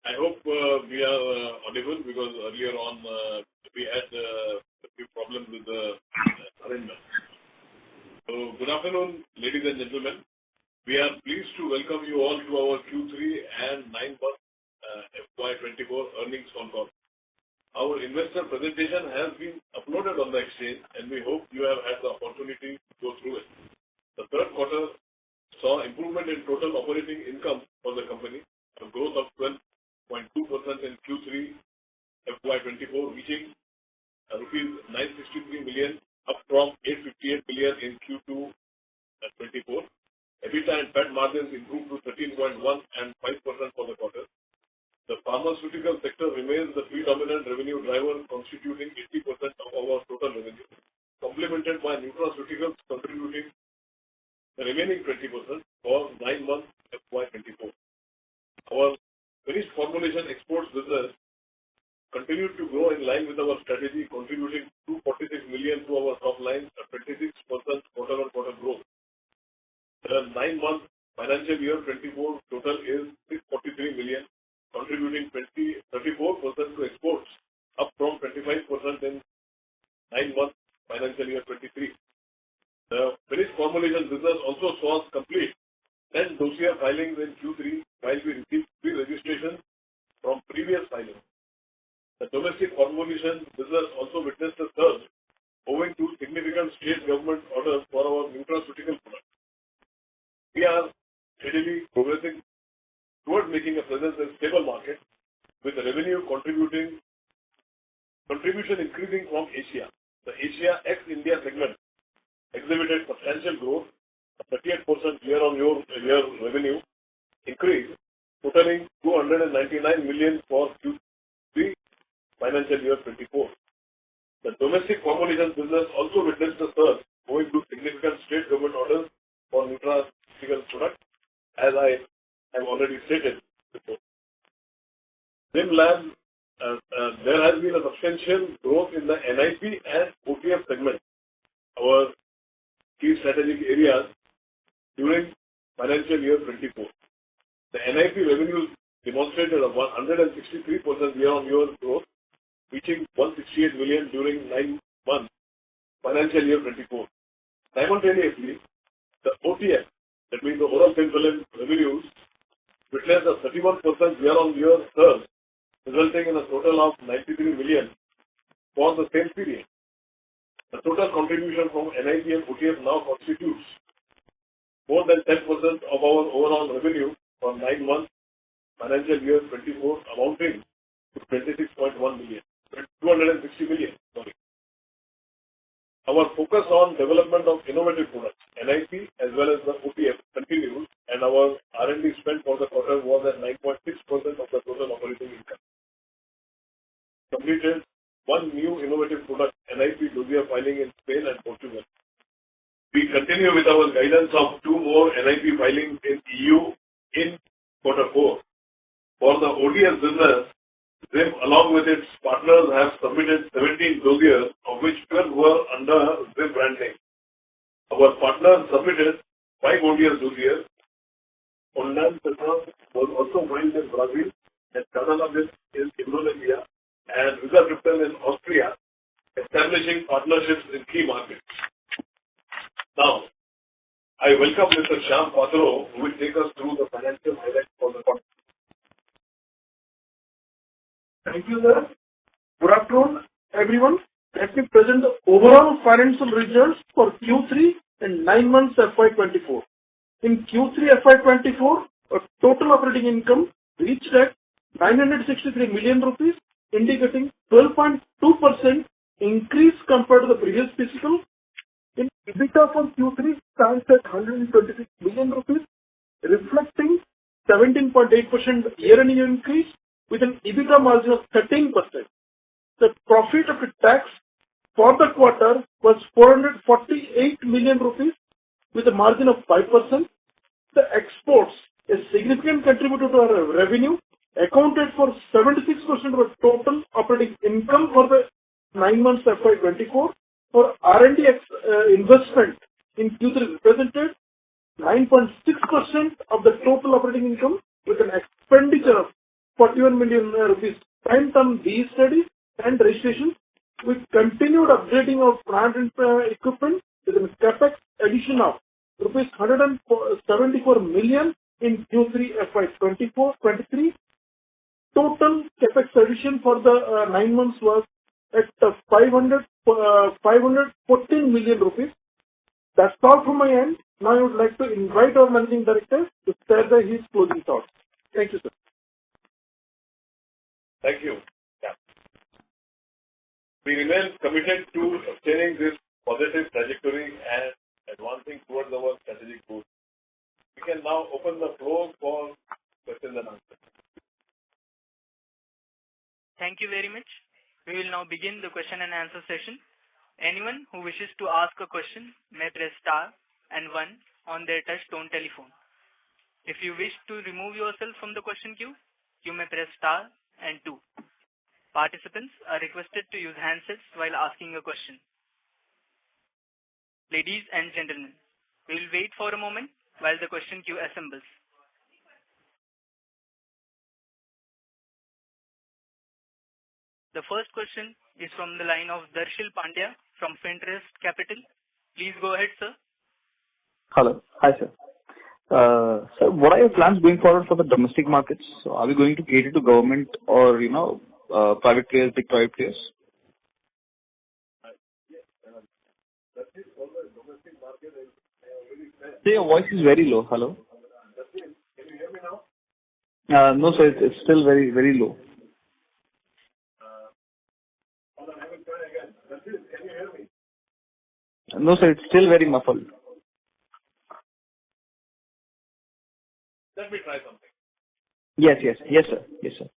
I hope we are audible because earlier on we had a few problems with the arrangement. So, good afternoon, ladies and gentlemen. We are pleased to welcome you all to our Q3 and 9-month FY24 earnings concall. Our investor presentation has been uploaded on the exchange, and we hope you have had the opportunity to go through it. The third quarter saw improvement in total operating income for the company, a growth of 12.2% in Q3 FY24, reaching rupees 963 million, up from 858 million in Q2 24. EBITDA and PAT margins improved to 13.1% and 5% for the quarter. The pharmaceutical sector remains the predominant revenue driver, constituting 80% of our total revenue, complemented by nutraceuticals contributing the remaining 20% for 9 months FY24. Our finished formulation exports business continued to grow in line with our strategy, contributing 246 million to our top line, a 26% quarter-on-quarter growth. The 9-month financial year 24 total is 643 million, contributing 34% to exports, up from 25% in 9 months financial year 23. The finished formulation business also saw us complete 10 dossier filings in Q3, while we received 3 registrations from previous filings. The domestic formulation business also witnessed a surge owing to significant state government orders for our nutraceutical products. We are steadily progressing towards making a presence in stable market, with the revenue contribution increasing from Asia. The Asia ex-India segment exhibited substantial growth, a 38% year-on-year revenue increase, totaling 299 million for Q3 financial year 24. The domestic formulation business also witnessed a surge owing to significant state government orders for nutraceutical products, as I have already stated before. Zim Lab, there has been a substantial growth in the NIP and OTF segment, our key strategic areas, during financial year 24. The NIP revenues demonstrated a 163% year-on-year growth, reaching 168 million during 9 months financial year 24. Simultaneously, the OTF, that means the oral thin film revenues, witnessed a 31% year-on-year surge, resulting in a total of 93 million for the same period. The total contribution from NIP and OTF now constitutes more than 10% of our overall revenue for 9 months financial year 24, amounting to 26.1 million, 260 million. Sorry. Our focus on development of innovative products, NIP as well as the OTF, continues, and our R&D spend for the quarter was at 9.6% of the total operating income. Completed 1 new innovative product, NIP dossier filing in Spain and Portugal. We continue with our guidance of 2 more NIP filings in EU in quarter 4. For the ODS business, Zim, along with its partners, have submitted 17 dossiers, of which 12 were under Zim brand name. Our partners submitted 5 ODS dossiers. Ondan was also filed in Brazil, and Canalabis in Indonesia, and Rizatriptan in Austria, establishing partnerships in key markets. Now, I welcome Mr. Shyam Patro, who will take us through the financial highlights for the quarter. Thank you, sir. Good afternoon, everyone. Let me present the overall financial results for Q3 and 9 months FY24. In Q3 FY24, a total operating income reached at 963 million rupees, indicating 12.2% increase compared to the previous fiscal. In EBITDA for Q3 stands at 126 million rupees, reflecting 17.8% year-on-year increase with an EBITDA margin of 13%. The profit after tax for the quarter was 448 million rupees with a margin of 5%. The exports, a significant contributor to our revenue, accounted for 76% of our total operating income for the 9 months FY24. For R&D investment in Q3 represented 9.6% of the total operating income with an expenditure of 41% 21 million rupees spent on these studies and registrations. We continued upgrading of plant and equipment with a capex addition of rupees 174 million in Q3 FY24-23. Total capex addition for the 9 months was at 514 million rupees. That's all from my end. Now I would like to invite our Managing Director to share his closing thoughts. Thank you, sir. Thank you. Yeah. We remain committed to sustaining this positive trajectory and advancing towards our strategic goals. We can now open the floor for questions and answers. Thank you very much. We will now begin the question and answer session. Anyone who wishes to ask a question may press star and 1 on their touch-tone telephone. If you wish to remove yourself from the question queue, you may press star and 2. Participants are requested to use handsets while asking a question. Ladies and gentlemen, we will wait for a moment while the question queue assembles. The first question is from the line of Darshil Pandya from Finterest Capital. Please go ahead, sir. Hello. Hi, sir. Sir, what are your plans going forward for the domestic markets? So are we going to cater to government or, private players, big private players? Sir, your voice is very low. Hello? Can you hear me now? No, sir, it's still very, very low. Hold on, I will try again. Can you hear me? No, sir, it's still very muffled. Let me try something. Yes, sir.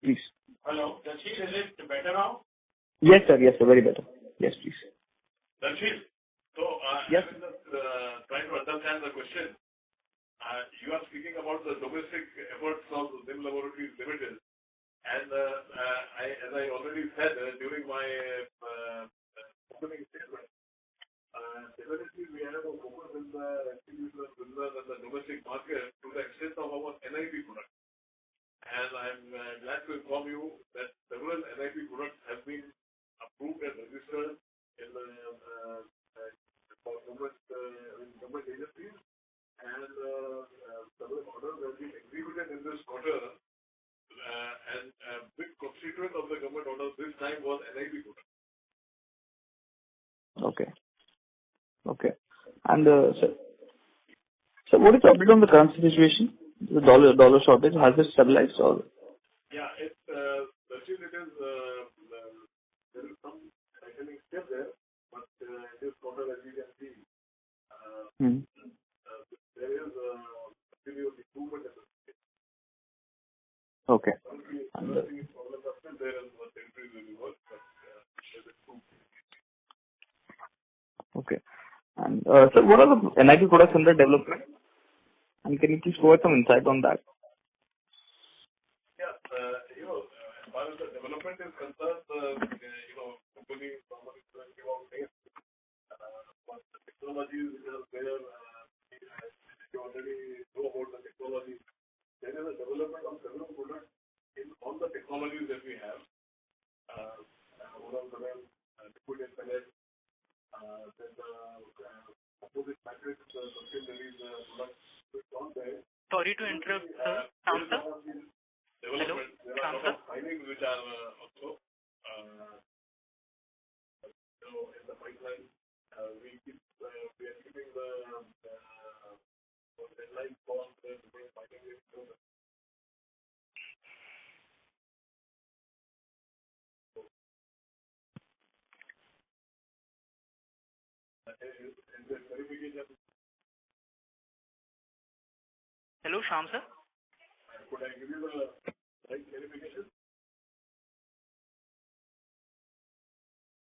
Please. Hello, Darshil, is it better now? Yes, sir, very better. Yes, please. Darshil, so yes. I was just trying to understand the question. You are speaking about the domestic efforts of Zim Laboratories Limited, and as I already said during my opening statement, definitely we have a focus in the institutional business and the domestic market to the extent of our NIP product. And I'm glad to inform you that several NIP products have been approved and registered in the for government agencies, and several orders have been executed in this quarter. And a big constituent of the government orders this time was NIP product. Okay. And so what is the update on the current situation? The dollar shortage, has it stabilized or? Yeah, Darshil, it is there is some tightening still there, but in this quarter, as you can see, there is continuous improvement in the market. Okay. Currently, problems are still there and the territories will be worse, but there's improvement. Okay. And so what are the NIP products under development? And can you please provide some insight on that? Yeah, as far as the development is concerned, company normally give out names, but the technologies which are there, you already know about the technology. There is a development of several products in all the technologies that we have. Overall, liquid and pellet, then the composite matrix, subsidiaries products. Sorry to interrupt, sir. Shamsa? Hello? There are a lot of findings which are also in the pipeline. We are keeping the deadline for the finding is verification. Hello, Shamsa? Could I give you the right verification?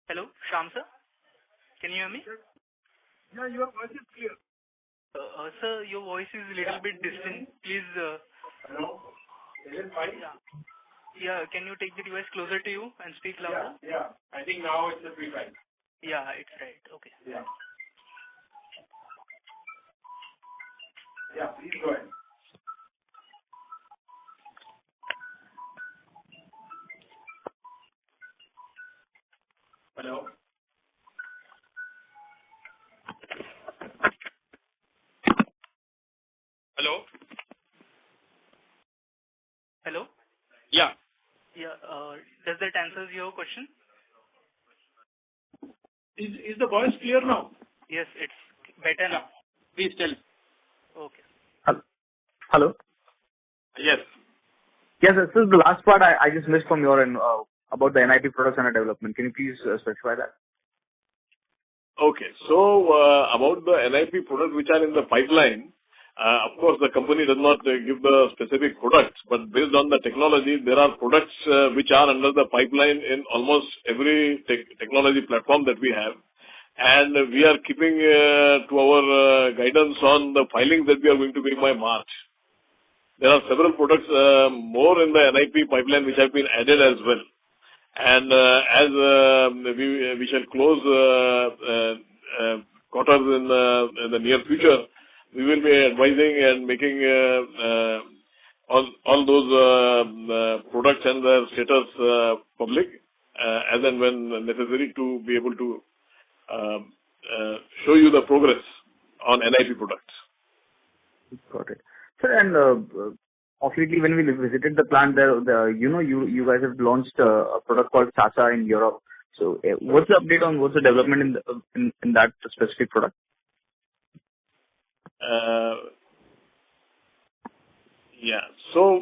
Hello, Shamsa? Can you hear me? Yeah, your voice is clear. Sir, your voice is a little bit distant. Please. Hello? Is it fine? Yeah, can you take the device closer to you and speak louder? Yeah. I think now it's a free fine. Yeah, it's right. Okay. Yeah. Yeah, please go ahead. Hello. Hello. Hello? Yeah. Yeah, does that answer your question? Is the voice clear now? Yes, it's better now. Please tell. Okay. Hello? Yes. Yes, this is the last part I just missed from your end about the NIP products under development. Can you please specify that? Okay. So, about the NIP products which are in the pipeline, of course, the company does not give the specific products, but based on the technology, there are products which are under the pipeline in almost every technology platform that we have. And we are keeping to our guidance on the filings that we are going to make by March. There are several products more in the NIP pipeline which have been added as well. And as we shall close quarters in the near future, we will be advising and making all those products and their status public as and when necessary to be able to show you the progress on NIP products. Got it. Sir, and obviously when we visited the plant there, you guys have launched a product called Sasa in Europe. So what's the update on what's the development in that specific product? Yeah. So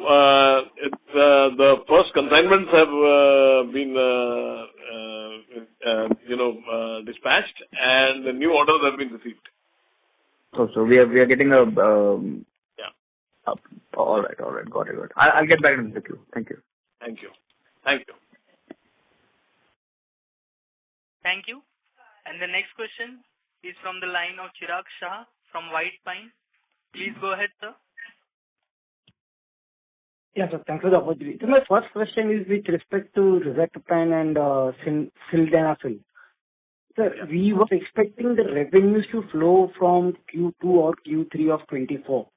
the first consignments have been dispatched, and the new orders have been received. So we are getting a Yeah. all right. Got it. I'll get back into the queue. Thank you. Thank you. Thank you. And the next question is from the line of Chirag Shah from White Pine. Please go ahead, sir. Yes, sir. Thanks for the opportunity. So my first question is with respect to rizatriptan and sildenafil. Sir, we were expecting the revenues to flow from Q2 or Q3 of 24.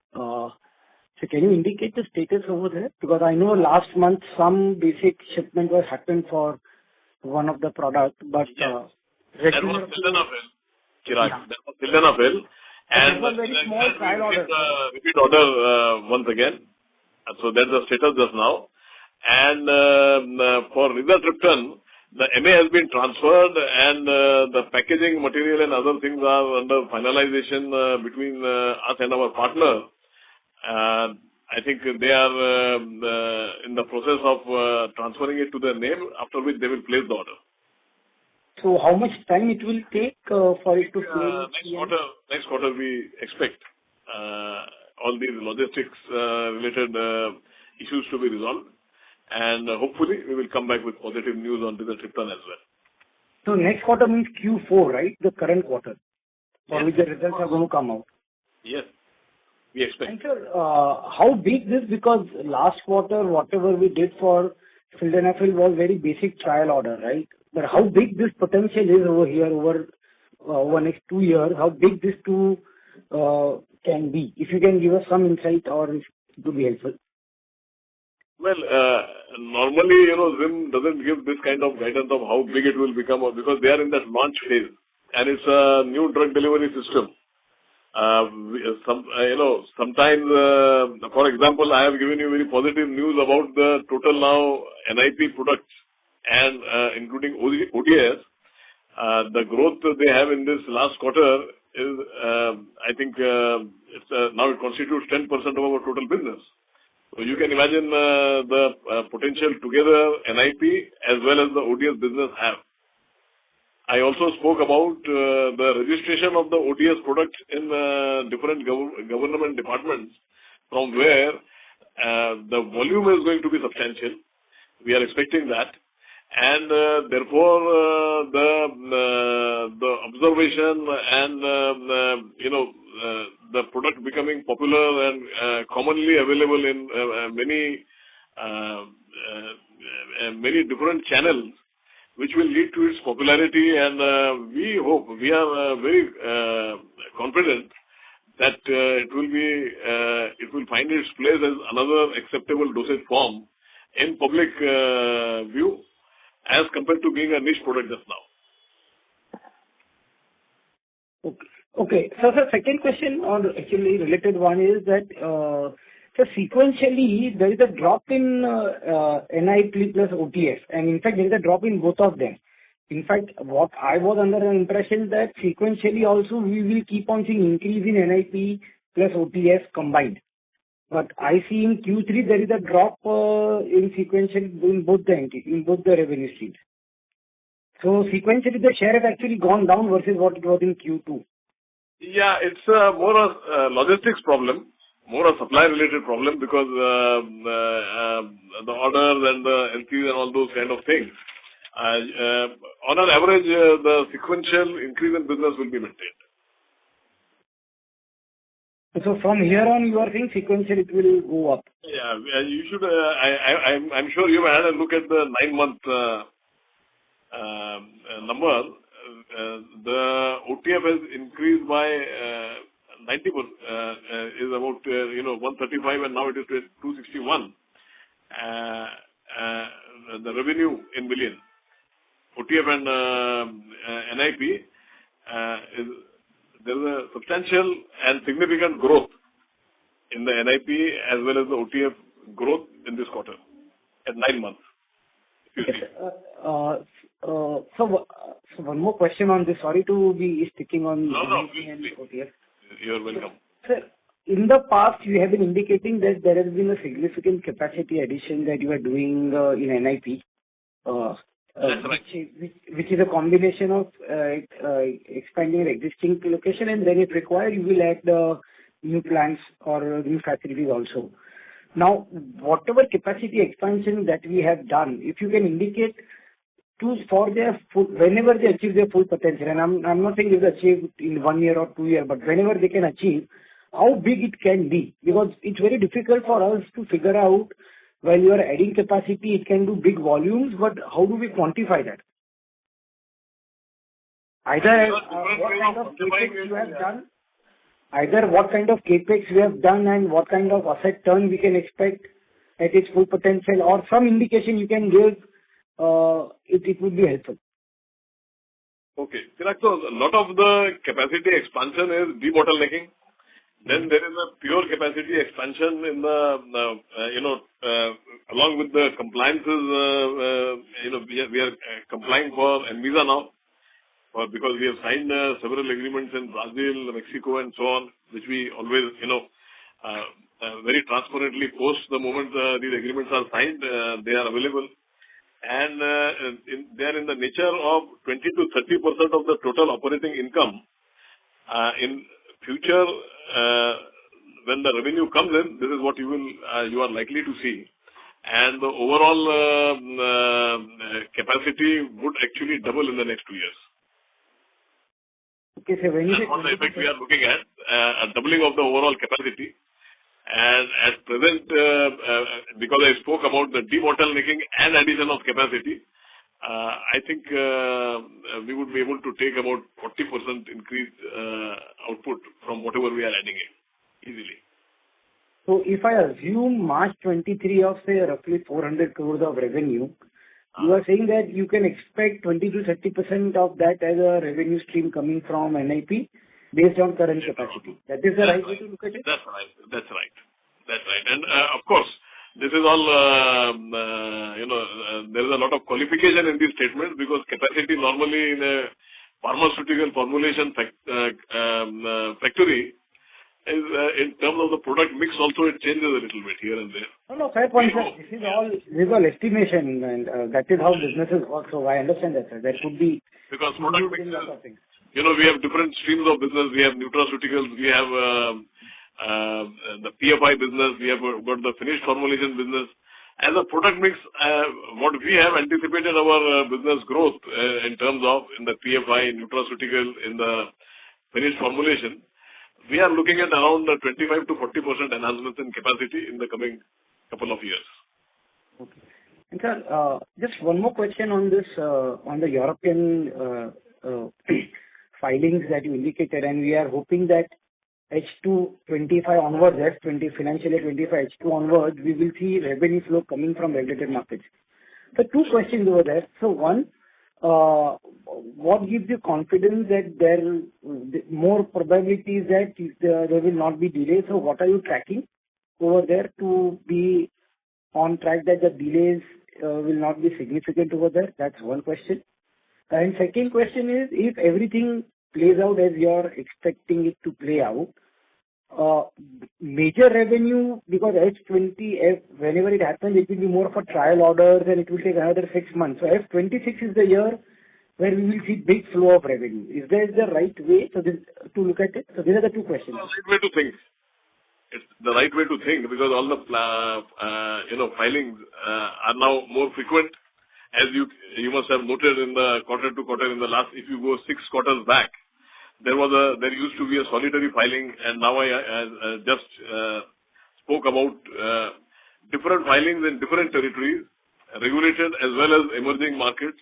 So can you indicate the status over there? Because I know last month some basic shipment was happened for one of the products, but Yes. That was sildenafil, Chirag. Yeah. That was sildenafil. And that was very small trial order. Repeat order once again. So that's the status just now. And for rizatriptan, the MA has been transferred and the packaging material and other things are under finalization between us and our partner. I think they are in the process of transferring it to their name, after which they will place the order. So how much time it will take for it to flow? Next quarter we expect all these logistics related issues to be resolved, and hopefully we will come back with positive news on rizatriptan as well. So next quarter means Q4, right? The current quarter, for which the results are going to come out. Yes, we expect. And sir, how big this, because last quarter whatever we did for sildenafil was very basic trial order, right? But how big this potential is over here over next 2 years? How big this too can be? If you can give us some insight, or it would be helpful. Well, normally, Zim doesn't give this kind of guidance of how big it will become, because they are in that launch phase, and it's a new drug delivery system. Sometimes, for example, I have given you very positive news about the total now NIP products and including ODS. The growth they have in this last quarter is, I think, now it constitutes 10% of our total business. So you can imagine the potential together NIP as well as the ODS business have. I also spoke about the registration of the ODS products in different government departments, from where the volume is going to be substantial. We are expecting that. And therefore, the observation and the product becoming popular and commonly available in many different channels, which will lead to its popularity. And we hope, we are very confident that it will find its place as another acceptable dosage form in public view, as compared to being a niche product just now. Okay. Okay. So the second question, or actually related one, is that, so sequentially, there is a drop in NIP plus OTF, and in fact, there is a drop in both of them. In fact, what I was under the impression that sequentially also we will keep on seeing increase in NIP plus OTF combined. But I see in Q3 there is a drop in sequential in both the revenue streams. So sequentially, the share has actually gone down versus what it was in Q2. Yeah, it's more a logistics problem, more a supply-related problem, because the orders and the LCs and all those kind of things. On an average, the sequential increase in business will be maintained. So from here on, you are saying sequentially it will go up? Yeah, you should. I'm sure you had a look at the 9-month number. The OTF has increased by 90%, is about 135, and now it is 261. The revenue in billion, OTF and NIP, there is a substantial and significant growth in the NIP as well as the OTF growth in this quarter at 9 months. Yes, so one more question on this. Sorry to be sticking on NIP and OTF. You're welcome. Sir, in the past, you have been indicating that there has been a significant capacity addition that you are doing in NIP. That's right. Which is a combination of expanding your existing location, and then if required, you will add new plants or new facilities also. Now, whatever capacity expansion that we have done, if you can indicate for their whenever they achieve their full potential, and I'm not saying they will achieve in 1 year or 2 years, but whenever they can achieve, how big it can be, because it's very difficult for us to figure out. While you are adding capacity, it can do big volumes, but how do we quantify that? Either what kind of capex you have done, and what kind of asset turn we can expect at its full potential, or some indication you can give, it would be helpful. Okay. So a lot of the capacity expansion is debottlenecking. Then there is a pure capacity expansion in the, along with the compliances, we are complying for ANVISA now, because we have signed several agreements in Brazil, Mexico, and so on, which we always, very transparently post the moment these agreements are signed, they are available. And they are in the nature of 20 to 30% of the total operating income. In future, when the revenue comes in, this is what you are likely to see, and the overall capacity would actually double in the next 2 years. Okay, so when you say that's the effect we are looking at, a doubling of the overall capacity. And at present, because I spoke about the debottlenecking and addition of capacity, I think we would be able to take about 40% increased output from whatever we are adding in, easily. So if I assume March 23 of, say, roughly 400 crores of revenue, you are saying that you can expect 20 to 30% of that as a revenue stream coming from NIP based on current capacity. That is the right way to look at it? That's right. And of course, this is all, there is a lot of qualification in these statements, because capacity normally in a pharmaceutical formulation factory is, in terms of the product mix also, it changes a little bit here and there. No, fair point, sir. This is all estimation, and that is how businesses work. So I understand that, sir. There could be because product mix, a lot of things. We have different streams of business. We have nutraceuticals, we have the PFI business, we have got the finished formulation business. As a product mix, what we have anticipated our business growth in terms of in the PFI, nutraceutical, in the finished formulation, we are looking at around 25 to 40% enhancements in capacity in the coming couple of years. Okay. And sir, just one more question on this, on the European filings that you indicated, and we are hoping that H2 25 onwards, financial year 25 H2 onwards, we will see revenue flow coming from regulated markets. So two questions over there. So one, what gives you confidence that there more probabilities that there will not be delays? So what are you tracking over there to be on track that the delays will not be significant over there? That's one question. And second question is, if everything plays out as you're expecting it to play out, major revenue, because H20, whenever it happens, it will be more of a trial orders and it will take another 6 months. So F26 is the year where we will see big flow of revenue. Is that the right way to look at it? So these are the two questions. It's the right way to think. It's the right way to think because all the filings are now more frequent. As you must have noted in the quarter to quarter in the last, if you go 6 quarters back, there used to be a solitary filing, and now I just spoke about different filings in different territories, regulated as well as emerging markets,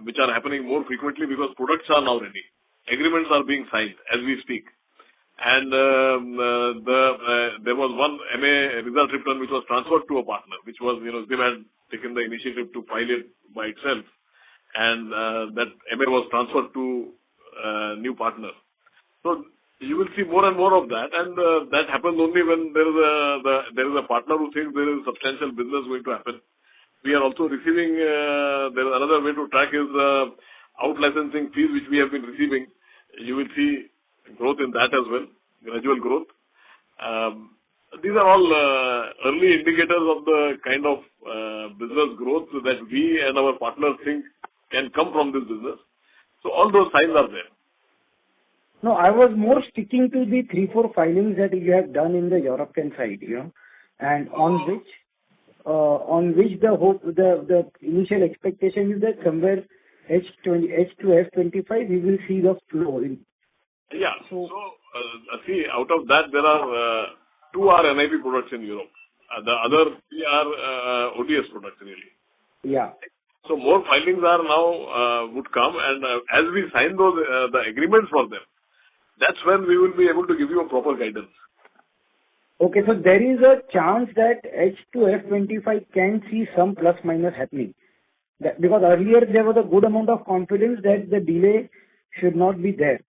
which are happening more frequently because products are now ready. Agreements are being signed as we speak. And there was one MA result return which was transferred to a partner, which was, Zim had taken the initiative to file it by itself. And that MA was transferred to a new partner. So you will see more and more of that. And that happens only when there is a partner who thinks there is substantial business going to happen. We are also receiving, there is another way to track is out licensing fees which we have been receiving. You will see growth in that as well, gradual growth. These are all early indicators of the kind of business growth that we and our partners think can come from this business. So all those signs are there. No, I was more sticking to the 3-4 filings that you have done in the European side, and on which the initial expectation is that somewhere H2 F25 we will see the flow in. Yeah. So see, out of that, there are 2 are NIP products in Europe. The other 3 are ODS products, really. Yeah. So more filings are now would come, and as we sign those the agreements for them, that's when we will be able to give you a proper guidance. Okay, so there is a chance that H2 F25 can see some plus minus happening. Because earlier there was a good amount of confidence that the delay should not be there.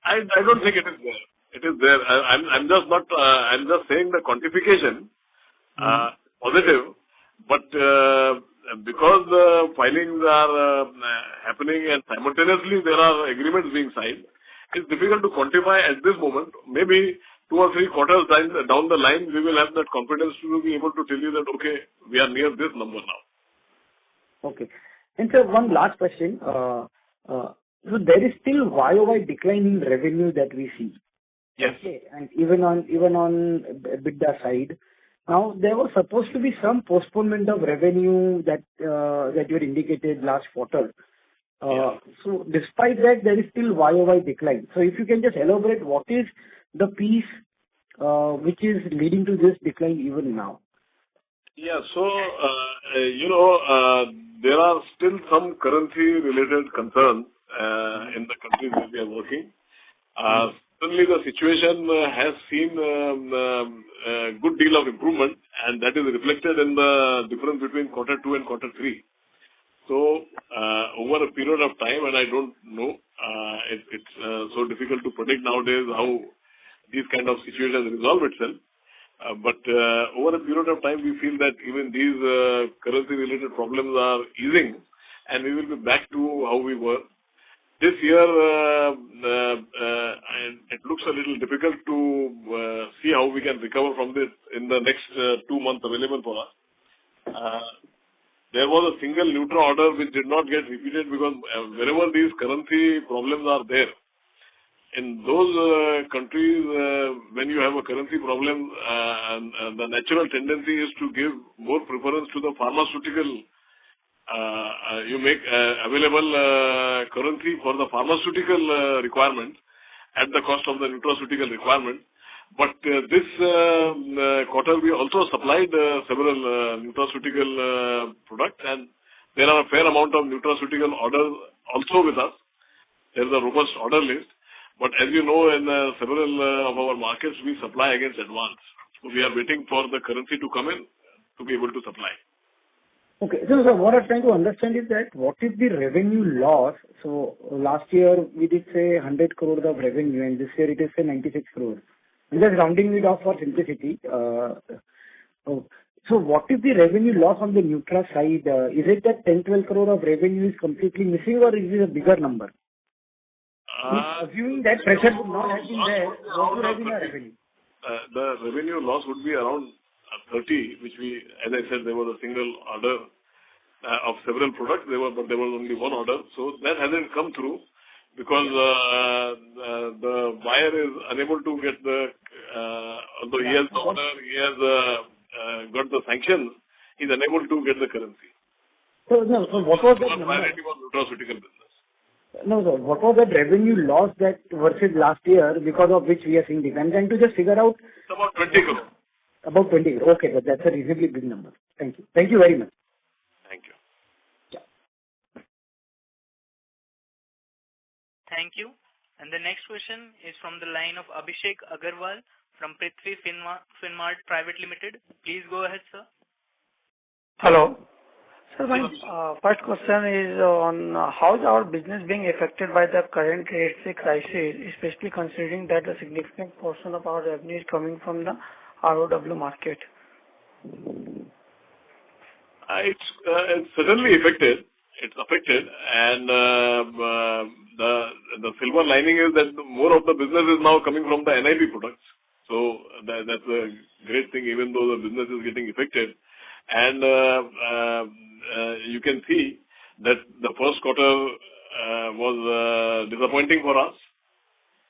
I don't think it is there. It is there. I'm just not. I'm just saying the quantification positive, but because the filings are happening and simultaneously there are agreements being signed, it's difficult to quantify at this moment. Maybe 2 or 3 quarters down the line, we will have that confidence to be able to tell you that okay, we are near this number now. Okay. And sir, one last question. So there is still YOY decline in revenue that we see. Yes. Okay. And even on EBITDA side. Now, there was supposed to be some postponement of revenue that you had indicated last quarter. So despite that, there is still YOY decline. So if you can just elaborate what is the piece which is leading to this decline even now? Yeah. So, there are still some currency-related concerns in the countries where we are working. Certainly, the situation has seen a good deal of improvement, and that is reflected in the difference between quarter 2 and quarter 3. So, over a period of time, and I don't know, it's so difficult to predict nowadays how these kind of situations resolve itself. But over a period of time, we feel that even these currency-related problems are easing, and we will be back to how we were. This year, it looks a little difficult to see how we can recover from this in the next 2 months available for us. There was a single Nutra order which did not get repeated because wherever these currency problems are there, in those countries, when you have a currency problem, the natural tendency is to give more preference to the pharmaceutical. You make available currency for the pharmaceutical requirement at the cost of the nutraceutical requirement. But this quarter, we also supplied several nutraceutical products, and there are a fair amount of nutraceutical orders also with us. There is a robust order list. But as you know, in several of our markets, we supply against advance. So we are waiting for the currency to come in to be able to supply. Okay. So what I'm trying to understand is that what is the revenue loss? So last year we did say 100 crore of revenue, and this year it is say 96 crore. I'm just rounding it off for simplicity. So what is the revenue loss on the Nutra side? Is it that 10-12 crore of revenue is completely missing, or is it a bigger number? Assuming that pressure would not have been there, what would have been our revenue? The revenue loss would be around 30, which we, as I said, there was a single order of several products. But there was only one order. So that hasn't come through because the buyer is unable to get although he has the order, he has got the sanctions, he's unable to get the currency. So what was that number? Priority was nutraceutical business. No, what was that revenue loss that versus last year because of which we are seeing this? I'm trying to just figure out. It's about 20 crore. About 20 crore. Okay, but that's a reasonably big number. Thank you. Thank you very much. Thank you. Yeah. Thank you. And the next question is from the line of Abhishek Agarwal from Prithvi Finmart Private Limited. Please go ahead, sir. Hello. Sir, my first question is on how is our business being affected by the current Red Sea crisis, especially considering that a significant portion of our revenue is coming from the ROW market? It's certainly affected. It's affected, and the silver lining is that more of the business is now coming from the NIB products. So that's a great thing, even though the business is getting affected. And you can see that the first quarter was disappointing for us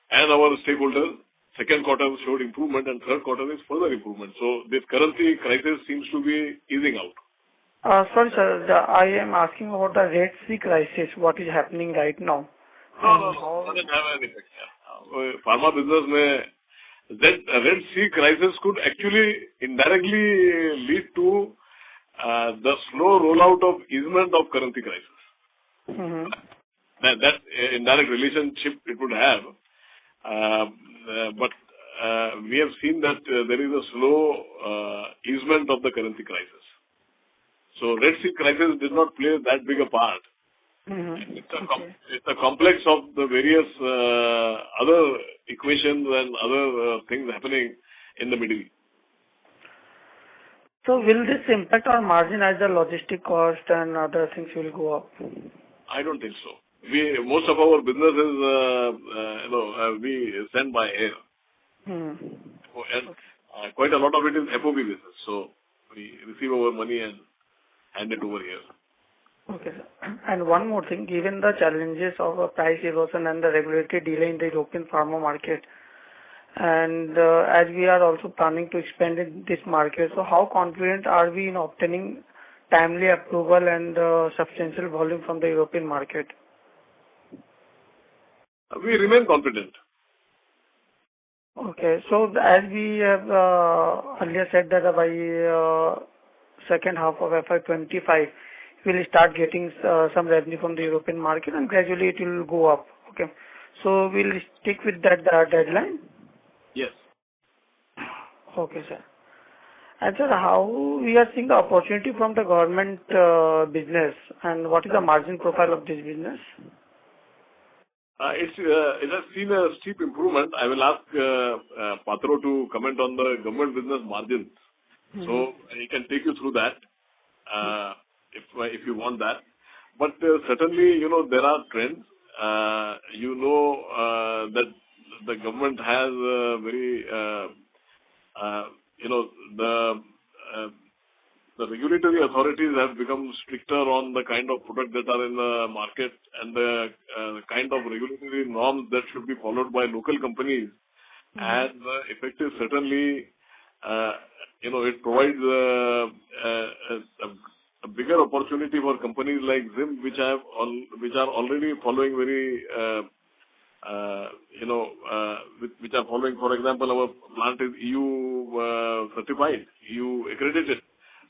and our stakeholders. Second quarter showed improvement, and third quarter is further improvement. So this currency crisis seems to be easing out. Sorry, sir. I am asking about the Red Sea crisis. What is happening right now? No, doesn't have any effect. Pharma business that Red Sea crisis could actually indirectly lead to the slow rollout of easement of currency crisis. Mm-hmm. That indirect relationship it would have. But we have seen that there is a slow easement of the currency crisis. So Red Sea crisis did not play that big a part. Mm-hmm. It's a complex of the various other equations and other things happening in the Middle East. So will this impact our margin as the logistic cost and other things will go up? I don't think so. Most of our business is, we send by air. And quite a lot of it is FOB business. So we receive our money and hand it over here. Okay, sir. And one more thing, given the challenges of price erosion and the regulatory delay in the European pharma market, and as we are also planning to expand in this market, so how confident are we in obtaining timely approval and substantial volume from the European market? We remain confident. Okay, so as we have earlier said that by second half of FY25, we'll start getting some revenue from the European market and gradually it will go up. Okay, so we'll stick with that deadline? Yes. Okay, sir. And sir, how we are seeing the opportunity from the government business, and what is the margin profile of this business? It has seen a steep improvement. I will ask Patro to comment on the government business margins. Mm-hmm. So he can take you through that if you want that. But certainly, there are trends. That the government has very, the regulatory authorities have become stricter on the kind of products that are in the market and the kind of regulatory norms that should be followed by local companies. Mm-hmm. And the effect is certainly, it provides a bigger opportunity for companies like Zim, which are already following very, which are following, for example, our plant is EU certified, EU accredited.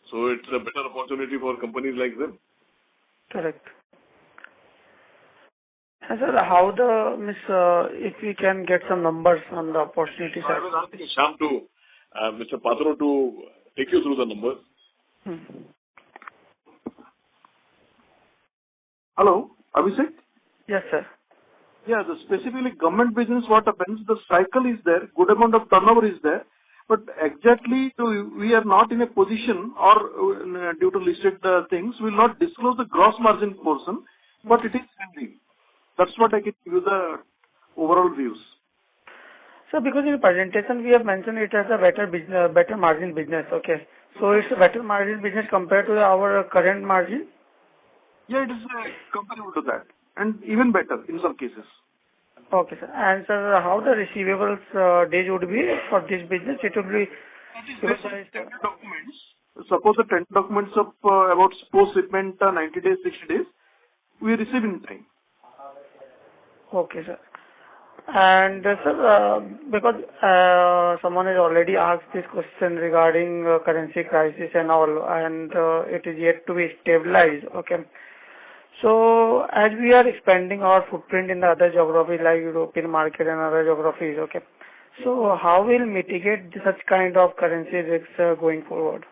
So it's a better opportunity for companies like Zim. Correct. And sir, if we can get some numbers on the opportunity side. I will ask Shyam Mr. Patro to take you through the numbers. Hello, Abhishek? Yes, sir. Yeah, specifically government business, what happens, the cycle is there, good amount of turnover is there, but exactly we are not in a position or due to listed things, we will not disclose the gross margin portion, but it is healthy. That's what I can give you the overall views. So because in the presentation we have mentioned it as a better margin business. Okay. So it's a better margin business compared to our current margin? Yeah, it is comparable to that, and even better in some cases. Okay, sir. And sir, how the receivables days would be for this business? It would be Tender documents. Suppose the tender documents of about post shipment 90 days, 60 days, we receive in time. okay, sir. And sir, because someone has already asked this question regarding currency crisis and all, and it is yet to be stabilized. Okay. So as we are expanding our footprint in the other geographies like European market and other geographies, okay. So how will mitigate such kind of currency risks going forward?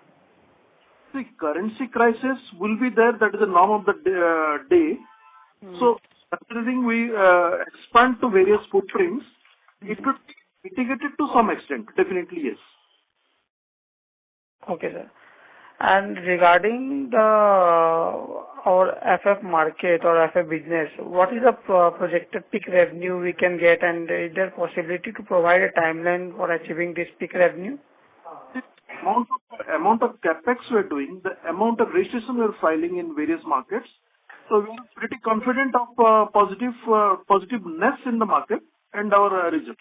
The currency crisis will be there. That is the norm of the day. So considering we expand to various footprints, it could be mitigated to some extent. Definitely, yes. Okay, sir. And regarding our FF market or FF business, what is the projected peak revenue we can get, and is there possibility to provide a timeline for achieving this peak revenue? The amount of capex we are doing, the amount of registration we are filing in various markets, so we are pretty confident of positiveness in the market and our results.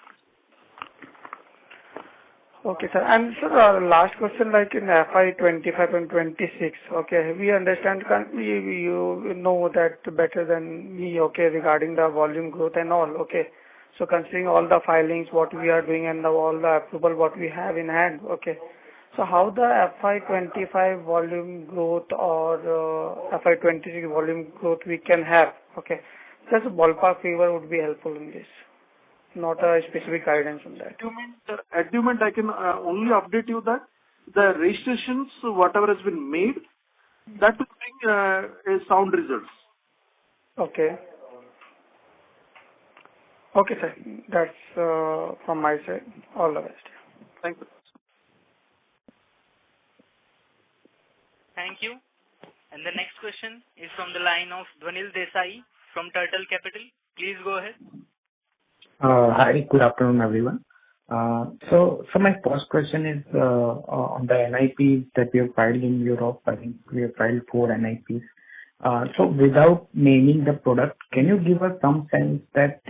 Okay, sir. And sir, last question, like in FY25 and 26, okay, we understand, you know that better than me, okay, regarding the volume growth and all, okay. So considering all the filings, what we are doing and all the approval, what we have in hand, okay. So how the FY25 volume growth or FY26 volume growth we can have, okay. Just a ballpark figure would be helpful in this. Not a specific guidance on that. At the moment, I can only update you that the registrations, whatever has been made, that will bring a sound results. Okay. Okay, sir. That's from my side. All the best. Thank you. Thank you. And the next question is from the line of Dhwanil Desai from Turtle Capital. Please go ahead. Hi, good afternoon, everyone. So my first question is on the NIPs that we have filed in Europe. I think we have filed 4 NIPs. So without naming the product, can you give us some sense that,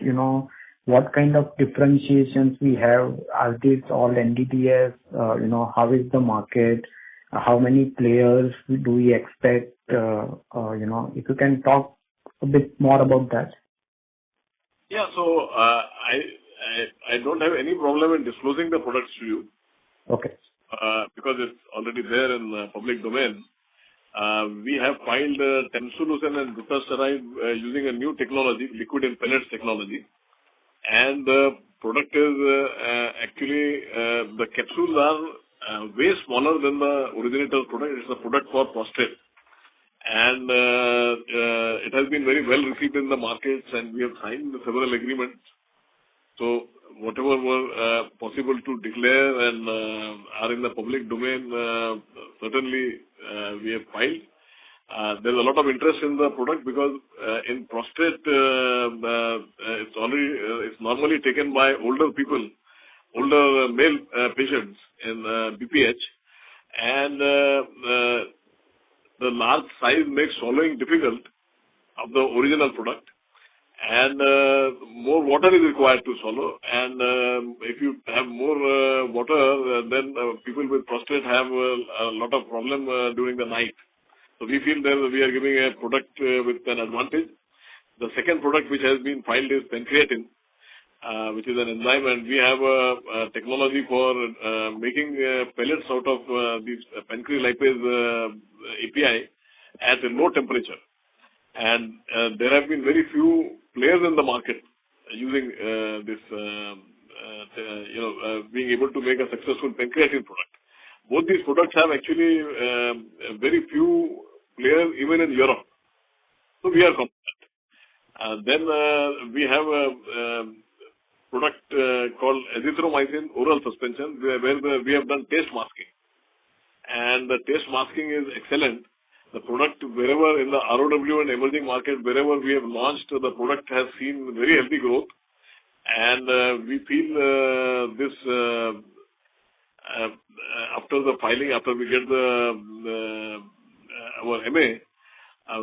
what kind of differentiations we have? Are these all NDDS? How is the market? How many players do we expect? If you can talk a bit more about that. Yeah, so I don't have any problem in disclosing the products to you. Okay. Because it's already there in the public domain. We have filed Temsolution and Dutasteride using a new technology, liquid and pellets technology. And the product is actually, the capsules are way smaller than the originator product. It's a product for prostate. And it has been very well received in the markets, and we have signed several agreements. So whatever were possible to declare and are in the public domain, certainly we have filed. There's a lot of interest in the product because in prostate, it's normally taken by older people, older male patients in BPH, and the large size makes swallowing difficult of the original product, and more water is required to swallow. And if you have more water, then people with prostate have a lot of problem during the night. So we feel that we are giving a product with an advantage. The second product which has been filed is pancreatin, which is an enzyme, and we have a technology for making pellets out of these pancreolipase API at a low temperature. And there have been very few players in the market using this, being able to make a successful pancreatin product. Both these products have actually very few players even in Europe. So we are confident. Then we have a product called azithromycin oral suspension, where we have done taste masking. And the taste masking is excellent. The product, wherever in the ROW and emerging market, wherever we have launched, the product has seen very healthy growth. And we feel this after the filing, after we get our MA,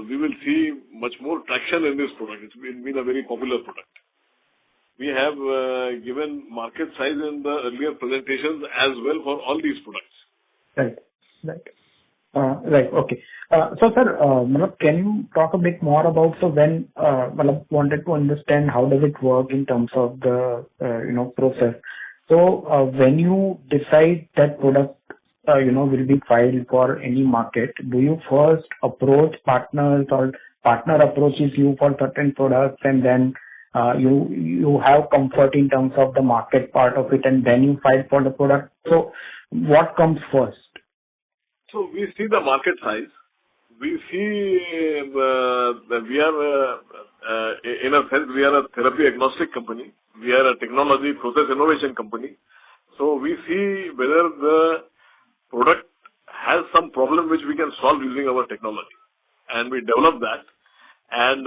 we will see much more traction in this product. It's been a very popular product. We have given market size in the earlier presentations as well for all these products. Right. Okay. So, sir, can you talk a bit more about, so when, wanted to understand how does it work in terms of the, process. So, when you decide that product, will be filed for any market, do you first approach partners or partner approaches you for certain products, and then you have comfort in terms of the market part of it, and then you file for the product? So what comes first? So we see the market size. We see that we are, in a sense, we are a therapy agnostic company. We are a technology process innovation company. So we see whether the product has some problem which we can solve using our technology, and we develop that. And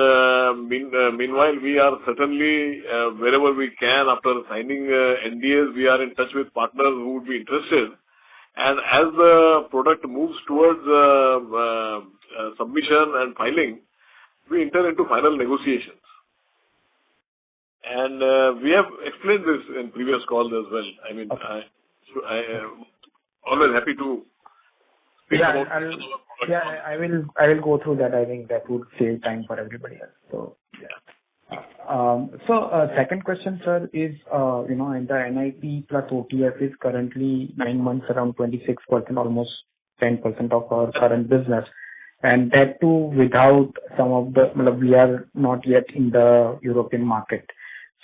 meanwhile, we are certainly, wherever we can, after signing NDAs, we are in touch with partners who would be interested. And as the product moves towards submission and filing, we enter into final negotiations. And we have explained this in previous calls as well. I mean, I am always happy to speak about our product. I will go through that. I think that would save time for everybody else. So, second question, sir, is, in the NIP plus OTF is currently 9 months around 26%, almost 10% of our current business. And that too without some of the, we are not yet in the European market.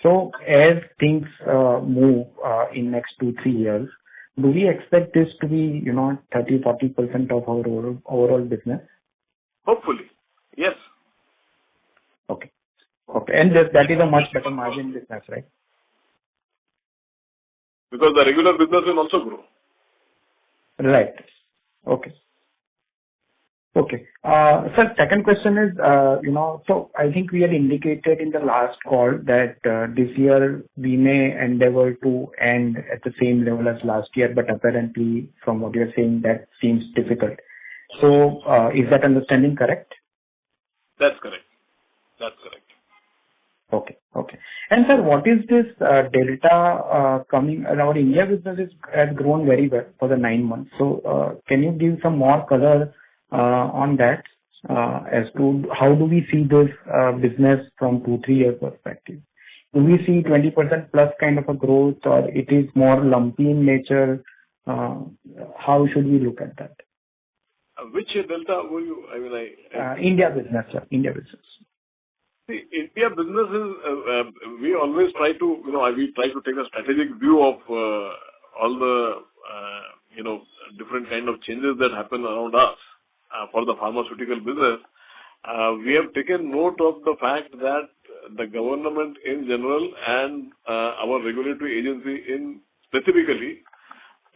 So as things move in next 2-3 years, do we expect this to be, 30-40% of our overall business? Hopefully, yes. Okay. And that is a much better margin business, right? Because the regular business will also grow. Right. Okay. Sir, second question is, so I think we had indicated in the last call that this year we may endeavor to end at the same level as last year, but apparently from what you're saying, that seems difficult. So is that understanding correct? That's correct. Okay. And sir, what is this delta coming? Our India business has grown very well for the 9 months. So can you give some more color on that as to how do we see this business from 2-3 year perspective? Do we see 20% plus kind of a growth, or it is more lumpy in nature? How should we look at that? Which delta were you? I mean, India business, sir. India business. See, India business is, we always try to, we try to take a strategic view of all the, different kind of changes that happen around us for the pharmaceutical business. We have taken note of the fact that the government in general and our regulatory agency in specifically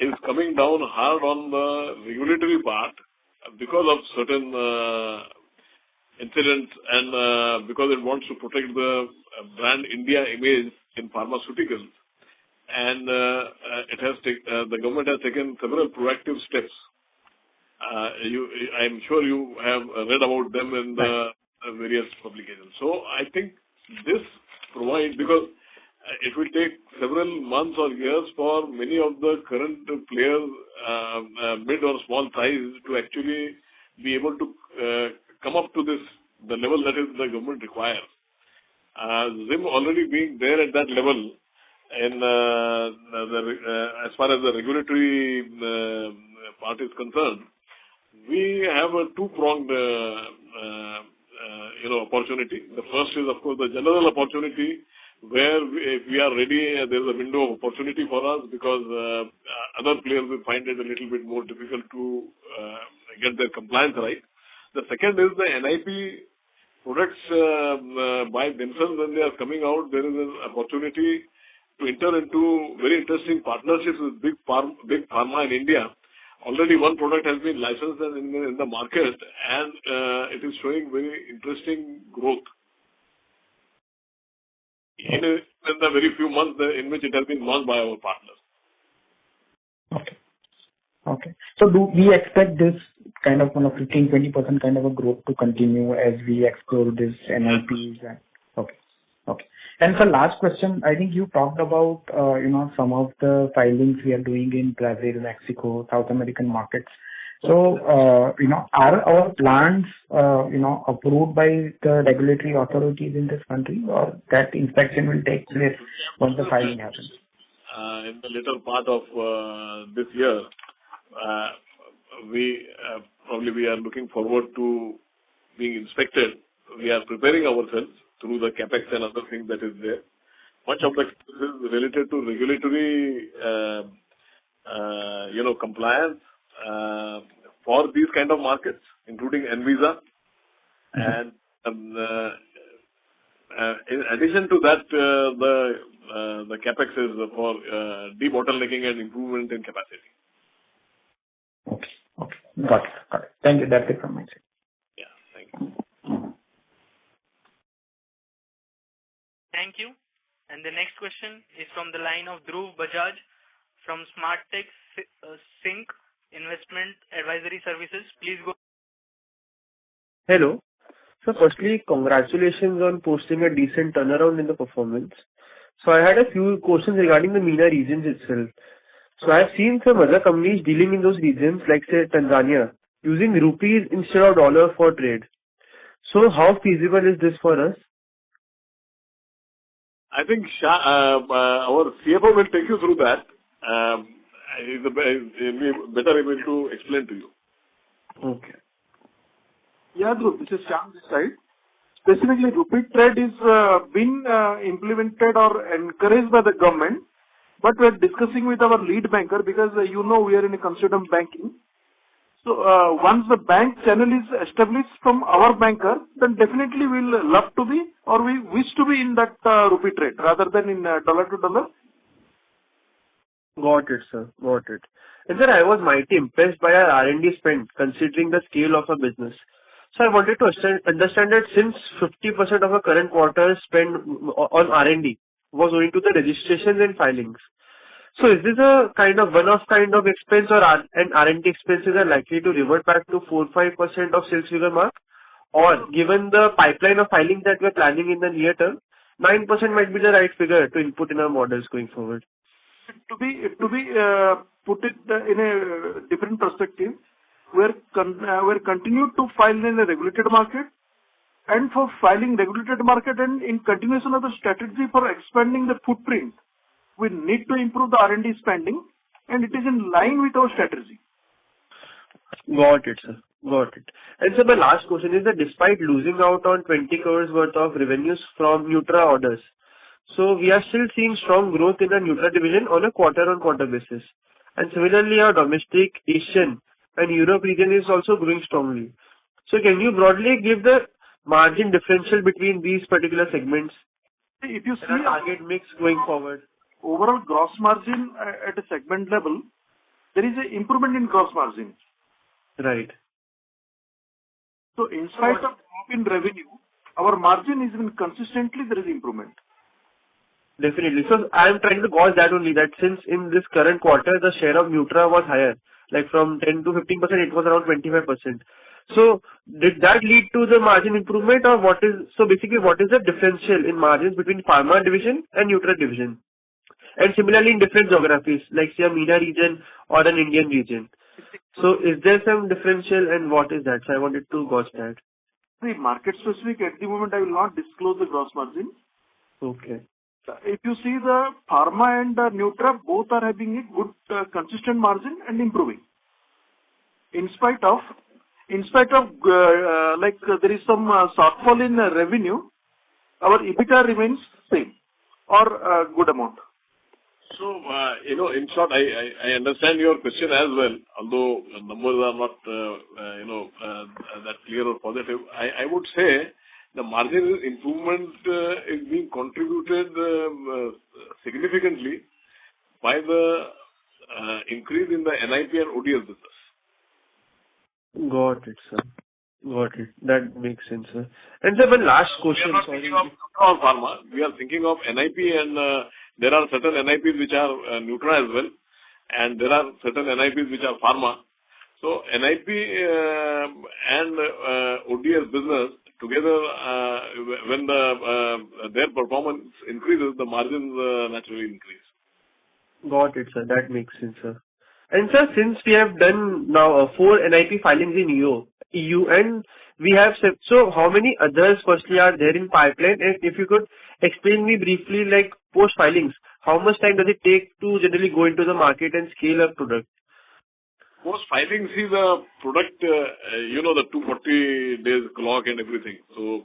is coming down hard on the regulatory part because of certain incidents and because it wants to protect the brand India image in pharmaceuticals. And the government has taken several proactive steps. I'm sure you have read about them in the various publications. So I think this provides, because it will take several months or years for many of the current players, mid or small size, to actually be able to come up to the level that is the government requires. Zim already being there at that level, and as far as the regulatory part is concerned, we have a two-pronged opportunity. The first is, of course, the general opportunity, where if we are ready, there's a window of opportunity for us, because other players will find it a little bit more difficult to get their compliance right. The second is the NIP products by themselves, when they are coming out, there is an opportunity to enter into very interesting partnerships with big pharma in India. Already one product has been licensed in the market, and it is showing very interesting growth in the very few months in which it has been launched by our partners. Okay. So do we expect this kind of 15-20% kind of a growth to continue as we explore this NIPs? Okay. And for last question, I think you talked about some of the filings we are doing in Brazil, Mexico, South American markets. So are our plants approved by the regulatory authorities in this country, or that inspection will take place once the filing happens? In the later part of this year, we are looking forward to being inspected. We are preparing ourselves through the capex and other things that is there. Much of the is related to regulatory, compliance for these kind of markets, including Anvisa. And in addition to that, the capex is for debottlenecking and improvement in capacity. Okay. Got it. Thank you. That's it from my side. Yeah. Thank you. Thank you. And the next question is from the line of Dhruv Bajaj from Smart Tech Sync Investment Advisory Services. Please go. Hello. So firstly, congratulations on posting a decent turnaround in the performance. So I had a few questions regarding the MENA regions itself. So I've seen some other companies dealing in those regions, like say Tanzania, using rupees instead of dollar for trade. So how feasible is this for us? I think our CFO will take you through that. He'll be better able to explain to you. Okay. Yeah, Dhruv, this is Shyam this side. Specifically, rupee trade is been implemented or encouraged by the government, but we are discussing with our lead banker because we are in a consortium banking. So once the bank channel is established from our banker, then definitely we'll love to be, or we wish to be in that rupee trade rather than in dollar to dollar. Got it, sir. Got it. And sir, I was mighty impressed by our R&D spend considering the scale of our business. So I wanted to understand that since 50% of our current quarter spend on R&D was owing to the registrations and filings. So is this a kind of one-off kind of expense, or and R&D expenses are likely to revert back to 4-5% of sales figure mark? Or given the pipeline of filings that we're planning in the near term, 9% might be the right figure to input in our models going forward. To be put it in a different perspective, we're continued to file in a regulated market, and for filing regulated market and in continuation of the strategy for expanding the footprint, we need to improve the R&D spending, and it is in line with our strategy. Got it, sir. Got it. And so my last question is that despite losing out on 20 crores worth of revenues from Nutra orders, so we are still seeing strong growth in the Nutra division on a quarter-on-quarter basis. And similarly, our domestic, Asian and Europe region is also growing strongly. So can you broadly give the margin differential between these particular segments? If you see target mix going forward. Overall gross margin at a segment level, there is an improvement in gross margin. Right. So in spite of drop in revenue, our margin is even consistently there is improvement. Definitely. So I am trying to gauge that only, that since in this current quarter the share of Nutra was higher, like from 10 to 15%, it was around 25%. So did that lead to the margin improvement, or what is the differential in margins between pharma division and Nutra division? And similarly in different geographies, like say a MENA region or an Indian region. So is there some differential, and what is that? So I wanted to gauge that. The market specific at the moment, I will not disclose the gross margin. Okay. If you see the pharma and the Nutra, both are having a good consistent margin and improving. In spite of there is some shortfall in revenue, our EBITDA remains same or a good amount. So, in short, I understand your question as well, although numbers are not, that clear or positive. I would say the margin improvement is being contributed significantly by the increase in the NIP and ODS business. Got it, sir. Got it. That makes sense, sir. And sir, one last question. We are not thinking of neutral pharma. We are thinking of NIP, and there are certain NIPs which are neutral as well, and there are certain NIPs which are pharma. So NIP and ODS business together, when their performance increases, the margins naturally increase. Got it, sir. That makes sense, sir. And sir, since we have done now 4 NIP filings in EU, and we have so how many others firstly are there in pipeline? And if you could explain me briefly, like post filings, how much time does it take to generally go into the market and scale a product? Post filings is a product, the 240 days clock and everything. So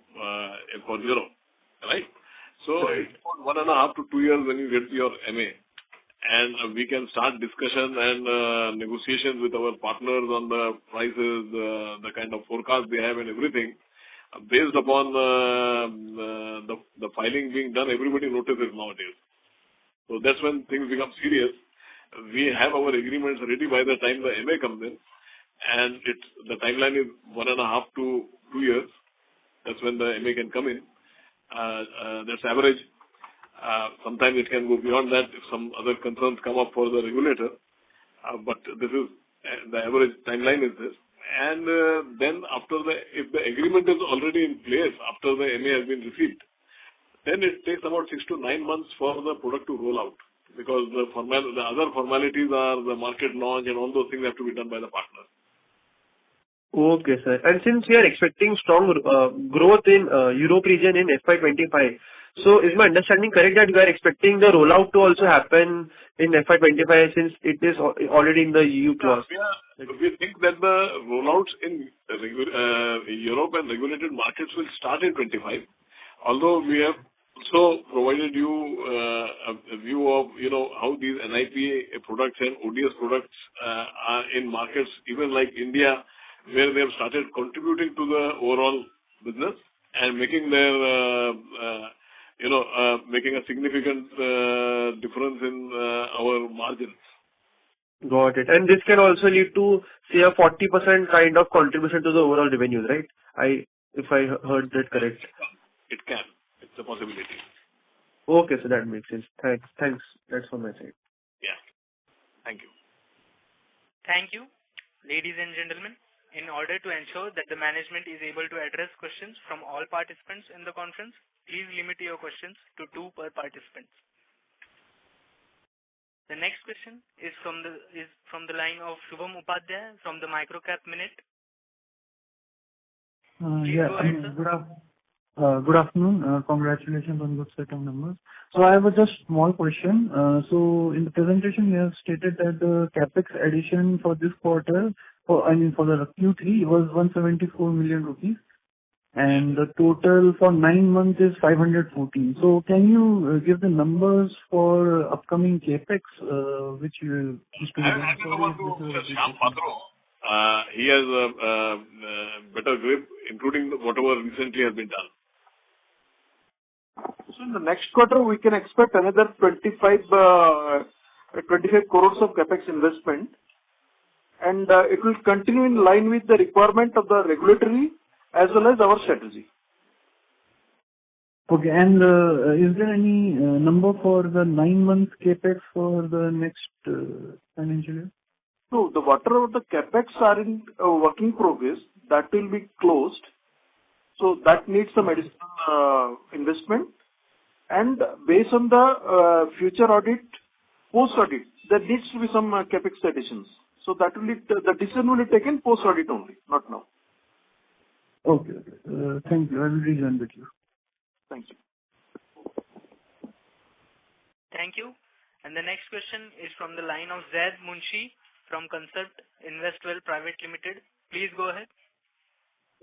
for Europe, right? So it's about 1.5 to 2 years when you get your MA. And we can start discussion and negotiations with our partners on the prices, the kind of forecast they have and everything. Based upon the filing being done, everybody notices nowadays. So that's when things become serious. We have our agreements ready by the time the MA comes in, and the timeline is 1.5 to 2 years. That's when the MA can come in. That's average. Sometimes it can go beyond that if some other concerns come up for the regulator. But this is the average timeline is this. And then if the agreement is already in place after the MA has been received, then it takes about 6 to 9 months for the product to roll out, because the other formalities are the market launch and all those things have to be done by the partner. Okay, sir. And since we are expecting strong growth in Europe region in FY25, so is my understanding correct that you are expecting the rollout to also happen in FY25 since it is already in the EU clause? We think that the rollouts in Europe and regulated markets will start in 25. Although we have also provided you a view of how these NIP products and ODS products are in markets even like India, where they have started contributing to the overall business and making their making a significant difference in our margins. Got it. And this can also lead to, say, a 40% kind of contribution to the overall revenues, right? If I heard that correct. It can. It's a possibility. Okay, so that makes sense. Thanks. That's from my side. Yeah. Thank you. Thank you. Ladies and gentlemen, in order to ensure that the management is able to address questions from all participants in the conference, please limit your questions to 2 per participant. The next question is from the line of Shubham Upadhyay from the Microcap Minute. Good afternoon. Congratulations on good set of numbers. So I have a just small question. So in the presentation, you have stated that the capex addition for this quarter, for the Q3 was 174 million rupees, and the total for 9 months is 514. So can you give the numbers for upcoming capex, which you used to I'm handing over to Shyam Patro. He has a better grip, including whatever recently has been done. So in the next quarter, we can expect another 25 crores of capex investment, and it will continue in line with the requirement of the regulatory as well as our strategy. Okay, and is there any number for the 9 months capex for the next financial year? No, whatever the capex are in work in progress, that will be closed. So that needs some additional investment. And based on the future audit, post-audit, there needs to be some capex additions. So that will the decision will be taken post-audit only, not now. Okay. Thank you. I will rejoin with you. Thank you. Thank you. And the next question is from the line of Zaid Munshi from Concept Investwell Private Limited. Please go ahead.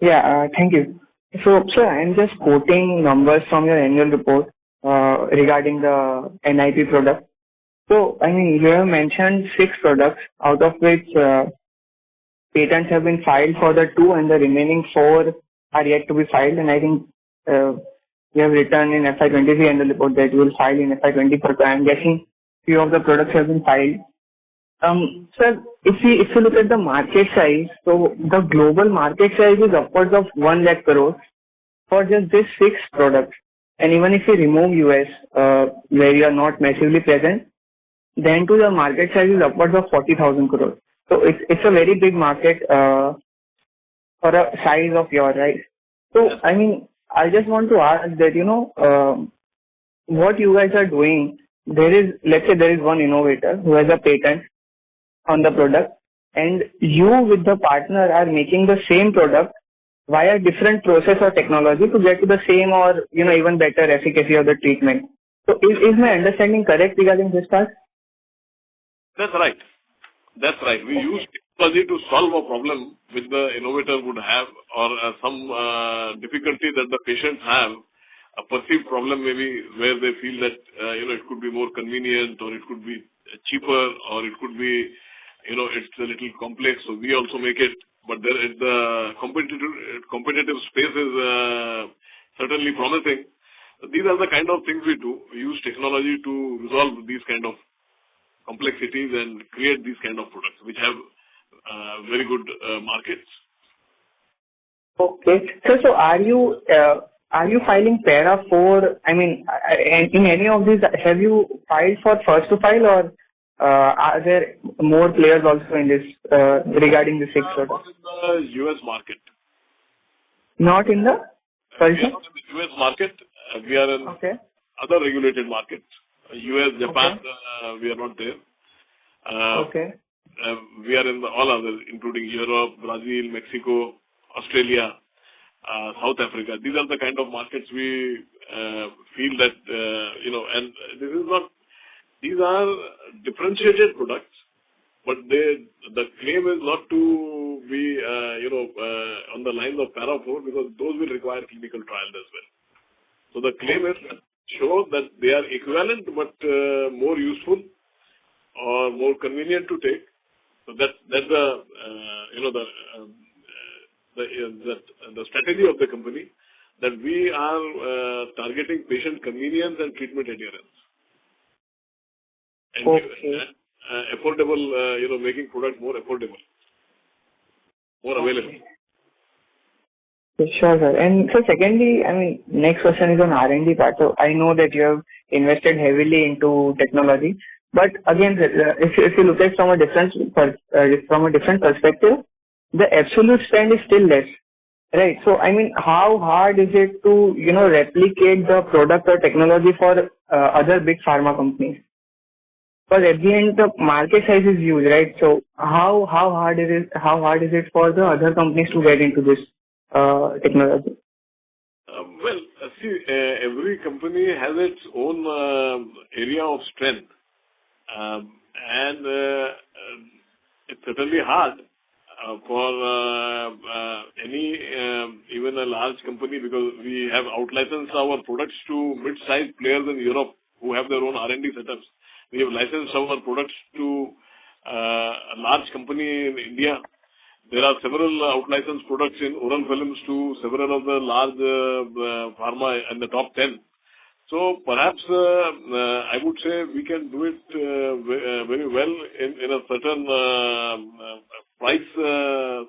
Yeah, thank you. So, sir, I'm just quoting numbers from your annual report regarding the NIP product. So, you have mentioned 6 products, out of which patents have been filed for the 2 and the remaining 4 are yet to be filed. And I think you have written in FY23 annual report that you will file in FY24. So I'm guessing few of the products have been filed. Sir, if you look at the market size, so the global market size is upwards of 1 lakh crore for just these 6 products. And even if you remove US, where you are not massively present, then too the market size is upwards of 40,000 crore. So it's a very big market for a size of yours, right? So I mean, I just want to ask that what you guys are doing. Let's say there is one innovator who has a patent on the product, and you with the partner are making the same product via different process or technology to get to the same or even better efficacy of the treatment. So is my understanding correct regarding this part? That's right. That's right. We use technology to solve a problem which the innovator would have, or some difficulty that the patients have, a perceived problem maybe where they feel that it could be more convenient, or it could be cheaper, or it could be it's a little complex. So we also make it, but the competitive space is certainly promising. These are the kind of things we do. We use technology to resolve these kind of complexities and create these kind of products which have very good markets. Okay. So are you filing para 4? I mean, in any of these, have you filed for first to file, or are there more players also in this regarding the 6 products? Not in the US market. Not in the? Sorry, we are not in the US market. We are in other regulated markets. US, Japan, we are not there. We are in all others, including Europe, Brazil, Mexico, Australia, South Africa. These are the kind of markets we feel that, and this is not, these are differentiated products, but the claim is not to be, on the lines of para 4, because those will require clinical trials as well. So the claim is show that they are equivalent but more useful or more convenient to take. So that's the strategy of the company, that we are targeting patient convenience and treatment adherence, and affordable, making products more affordable, more available. Sure, sir. And so secondly, I mean, next question is on R&D part. So I know that you have invested heavily into technology, but again, if you look at from a different perspective, the absolute spend is still less, right? So I mean, how hard is it to replicate the product or technology for other big pharma companies? Because at the end, the market size is huge, right? So how hard is it for the other companies to get into this technology? See, every company has its own area of strength, and it's certainly hard for any even a large company, because we have outlicensed our products to mid-sized players in Europe who have their own R&D setups. We have licensed our products to a large company in India. There are several out-licensed products in oral films to several of the large pharma in the top 10. So perhaps I would say we can do it very well in a certain price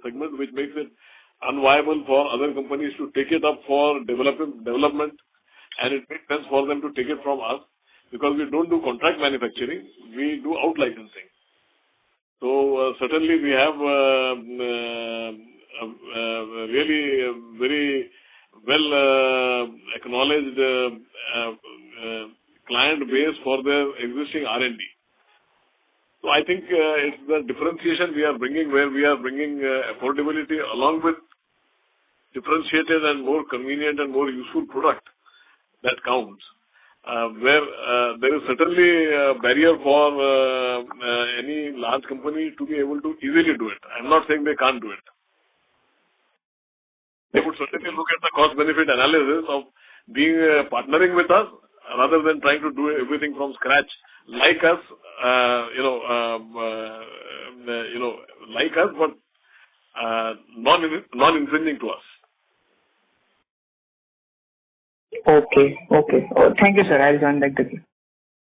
segment, which makes it unviable for other companies to take it up for development, and it makes sense for them to take it from us, because we don't do contract manufacturing, we do out-licensing. So certainly we have really very well acknowledged client base for their existing R&D. So I think it's the differentiation we are bringing, where we are bringing affordability along with differentiated and more convenient and more useful product that counts. Where there is certainly a barrier for any large company to be able to easily do it. I'm not saying they can't do it. They would certainly look at the cost-benefit analysis of being partnering with us, rather than trying to do everything from scratch, like us, but non-infringing to us. Okay. Oh, thank you, sir. I'll join back the queue.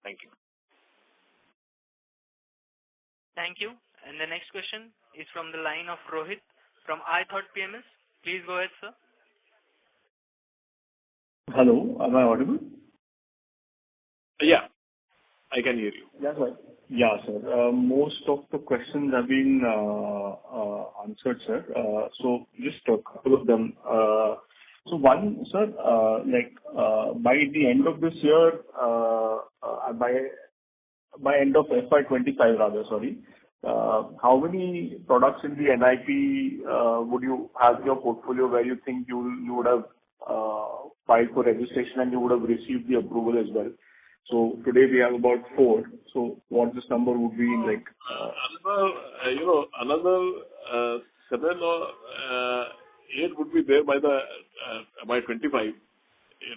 Thank you. Thank you. And the next question is from the line of Rohit from iThought PMS. Please go ahead, sir. Hello, am I audible? Yeah, I can hear you. Yes, sir. Yeah, sir. Most of the questions have been answered, sir. So just a couple of them. So one, sir, by the end of this year, by end of FY25 rather, sorry, how many products in the NIP would you have in your portfolio where you think you would have filed for registration and you would have received the approval as well? So today we have about 4. So what this number would be like? Another 7 or 8 would be there by 25.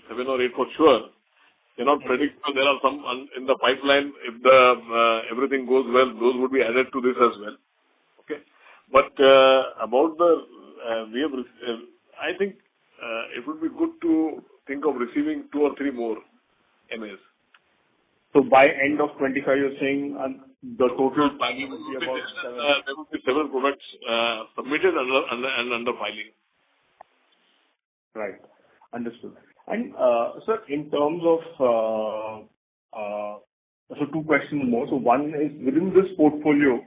7 or 8 for sure. Cannot predict. There are some in the pipeline. If everything goes well, those would be added to this as well. Okay. But about I think it would be good to think of receiving 2 or 3 more MAs. So by end of 25, you're saying the total filing would be about 7? There will be 7 products submitted and under filing. Right. Understood. And sir, in terms of so 2 questions more. So one is within this portfolio,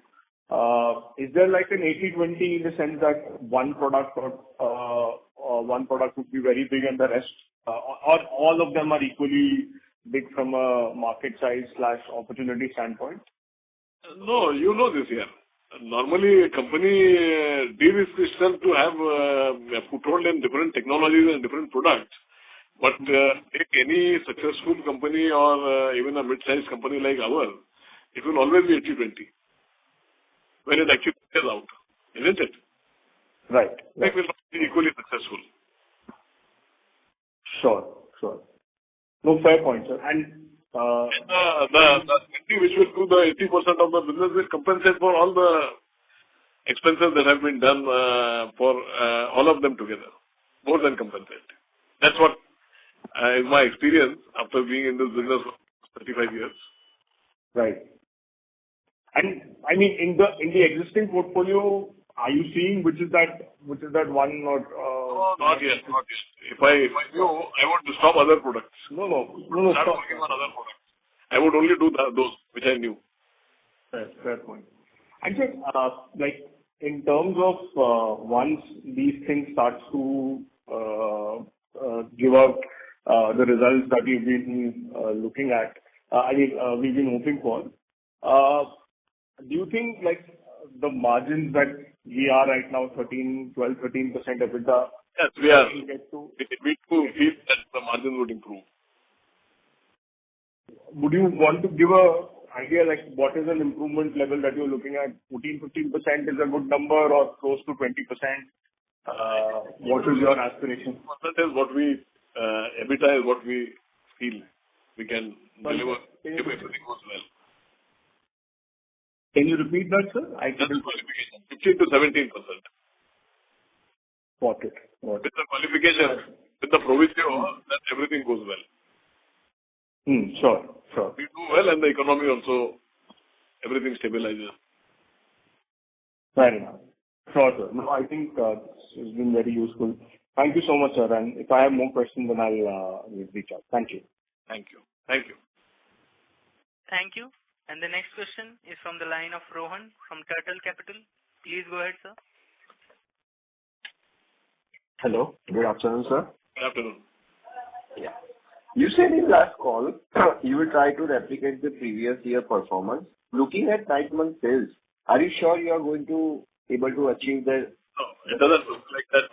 is there like an 80-20 in the sense that one product or one product would be very big and the rest, or all of them are equally big from a market size / opportunity standpoint? No, you know this here. Normally, a company de-risks itself to have a foothold in different technologies and different products. But take any successful company or even a mid-sized company like ours, it will always be 80-20 when it actually plays out, isn't it? Right. It will not be equally successful. Sure. No, fair point, sir. And the entity which will do the 80% of the business will compensate for all the expenses that have been done for all of them together. More than compensate. That's what is my experience after being in this business for 35 years. Right. And I mean, in the existing portfolio, are you seeing which is that one or? Not yet. If I knew, I would stop other products. No. Start working on other products. I would only do those which I knew. Fair point. And sir, in terms of once these things start to give out the results that we've been looking at, we've been hoping for, do you think the margins that we are right now, 12-13% EBITDA? Yes, we are. We feel that the margin would improve. Would you want to give a idea what is an improvement level that you're looking at? 14-15% is a good number or close to 20%? What is your aspiration? Percent is what EBITDA is what we feel we can deliver if everything goes well. Can you repeat that, sir? That's the qualification. 15-17%. Got it. With the qualification, with the provision that everything goes well. Sure. We do well and the economy also, everything stabilizes. Fair enough. Sure, sir. No, I think this has been very useful. Thank you so much, sir. And if I have more questions, then I'll reach out. Thank you. Thank you. And the next question is from the line of Rohan from Turtle Capital. Please go ahead, sir. Hello. Good afternoon, sir. Good afternoon. Yeah. You said in last call you will try to replicate the previous year performance. Looking at 9-month sales, are you sure you are going to able to achieve the? No, it doesn't look like that.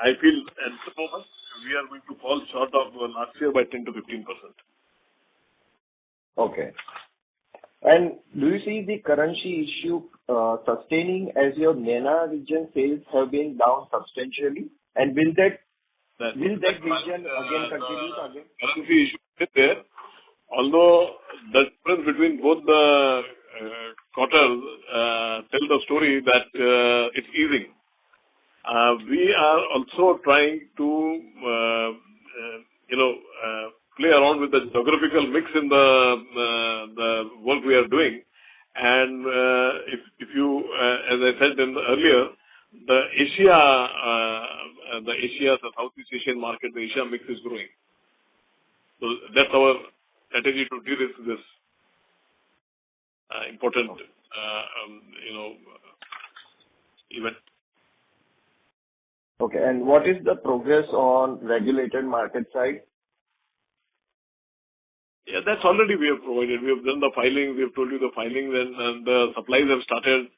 I feel at the moment we are going to fall short of last year by 10-15%. Okay. And do you see the currency issue sustaining as your MENA region sales have been down substantially? And will that region again contribute again? Currency issue is there. Although the difference between both the quarters tell the story that it's easing. We are also trying to, play around with the geographical mix in the work we are doing. And if you, as I said earlier, the Southeast Asian market, the Asia mix is growing. So that's our strategy to de-risk this important, event. Okay. And what is the progress on regulated market side? Yeah, that's already we have provided. We have done the filing. We have told you the filings and the supplies have started.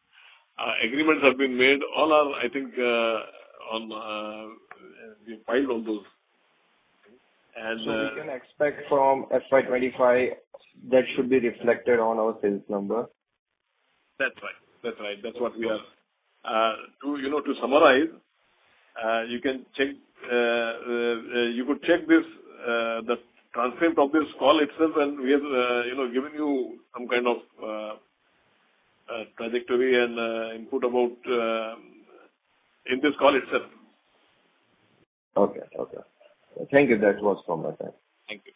Agreements have been made. All are, I think, we filed all those. And so we can expect from FY25 that should be reflected on our sales number. That's right. That's right. That's what we are. To summarize, you can check. You could check this the transcript of this call itself, and we have given you some kind of trajectory and input about in this call itself. Okay. Okay. Thank you. That was from my side. Thank you.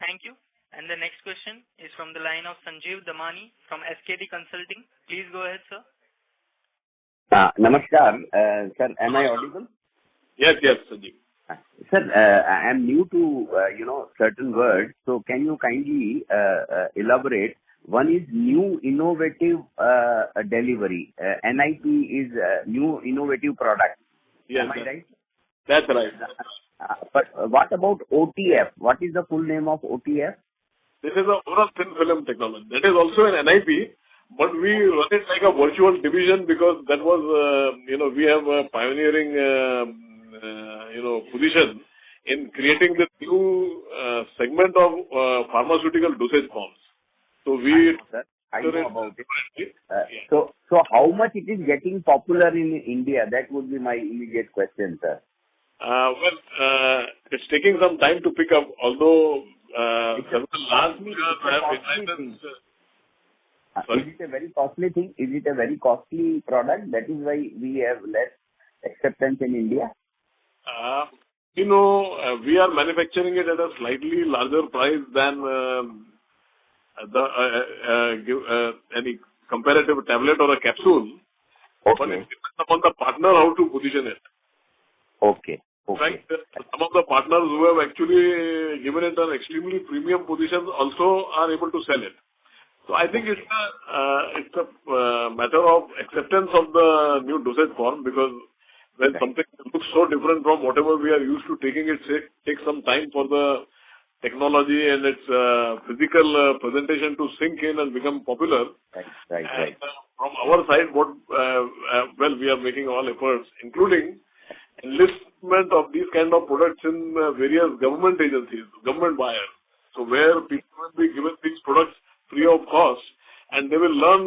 Thank you. And the next question is from the line of Sanjeev Damani from SKD Consulting. Please go ahead, sir. Namaskar. Sir, am I audible? Yes, Sanjeev. Sir, I am new to, certain words. So can you kindly elaborate? One is new innovative delivery. NIP is new innovative product. Yes, am I right? That's right. But what about OTF? What is the full name of OTF? This is a oral thin film technology. That is also an NIP, but we run it like a virtual division because that was, we have a pioneering, position in creating this new segment of pharmaceutical dosage forms. So I know about it. So how much it is getting popular in India? That would be my immediate question, sir. It's taking some time to pick up, although several last years Is it a very costly thing? Is it a very costly product? That is why we have less acceptance in India? We are manufacturing it at a slightly larger price than any comparative tablet or a capsule. Okay. But it depends upon the partner how to position it. Okay. Right? Some of the partners who have actually given it an extremely premium position also are able to sell it. So I think it's a matter of acceptance of the new dosage form, because when something looks so different from whatever we are used to taking, it takes some time for the technology and its physical presentation to sink in and become popular. Right. From our side, we are making all efforts, including enlistment of these kind of products in various government agencies, government buyers. So where people will be given these products free of cost, and they will learn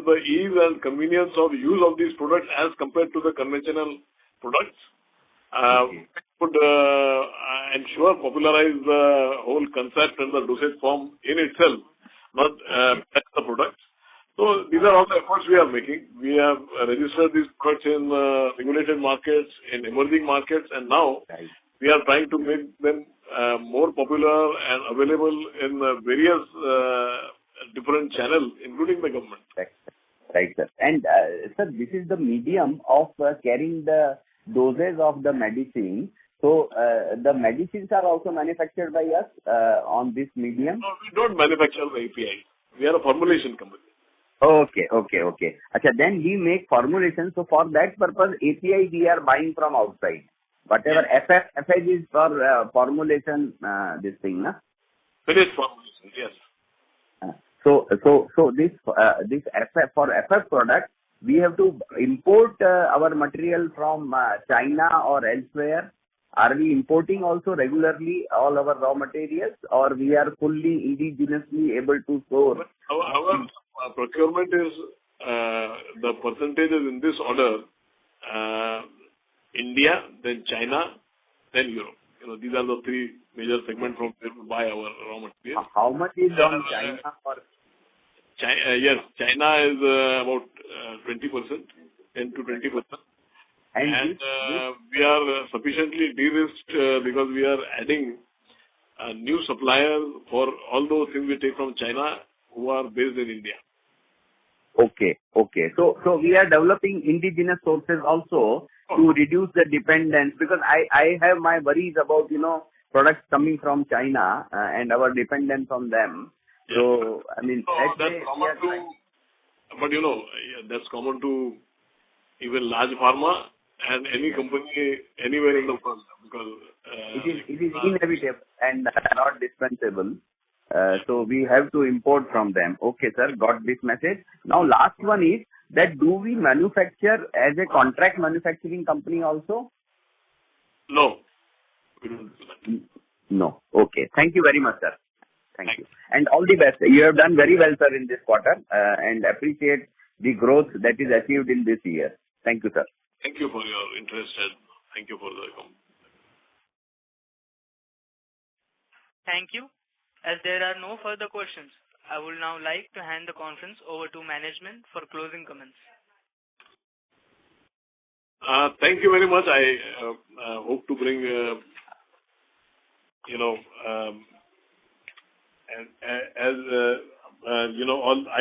the ease and convenience of use of these products as compared to the conventional products. Would popularize the whole concept and the dosage form in itself, not the products. So these are all the efforts we are making. We have registered these products in regulated markets, in emerging markets, and now we are trying to make them more popular and available in various different channels, including the government. Right, sir. And sir, this is the medium of carrying the doses of the medicine. So the medicines are also manufactured by us on this medium? No, we don't manufacture the API. We are a formulation company. Okay. Achha, then we make formulation. So for that purpose, API we are buying from outside. Whatever FF is for formulation, this thing, na? Finished formulation, yes. So this FF for FF product, we have to import our material from China or elsewhere. Are we importing also regularly all our raw materials, or we are fully indigenously able to source? Our procurement is the percentages in this order: India, then China, then Europe. These are the three major segments from where we buy our raw materials. How much is on China? Yes, China is about 20%, 10 to 20%. And we are sufficiently de-risked because we are adding new suppliers for all those things we take from China who are based in India. Okay. So we are developing indigenous sources also to reduce the dependence, because I have my worries about, products coming from China and our dependence on them. Yes. So, I mean, that's common to, but that's common to even large pharma and any company anywhere in the world, because it is inevitable and not dispensable. So we have to import from them. Okay, sir, got this message. Now, last one is that do we manufacture as a contract manufacturing company also? No. We don't do that. No. Okay. Thank you very much, sir. Thank you. And all the best. You have done very well, sir, in this quarter, and appreciate the growth that is achieved in this year. Thank you, sir. Thank you for your interest and thank you for the comment. Thank you. As there are no further questions, I would now like to hand the conference over to management for closing comments. Thank you very much. I hope to bring, I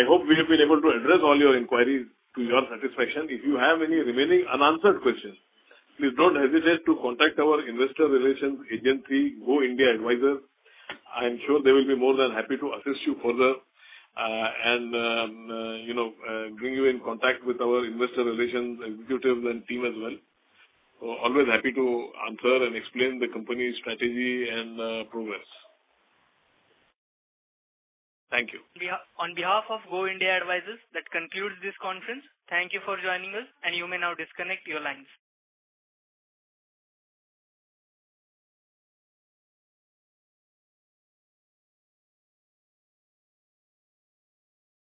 hope we have been able to address all your inquiries to your satisfaction. If you have any remaining unanswered questions, please don't hesitate to contact our investor relations agency, Go India Advisors. I am sure they will be more than happy to assist you further and bring you in contact with our investor relations executives and team as well. So always happy to answer and explain the company's strategy and progress. Thank you. On behalf of Go India Advisors, that concludes this conference. Thank you for joining us, and you may now disconnect your lines.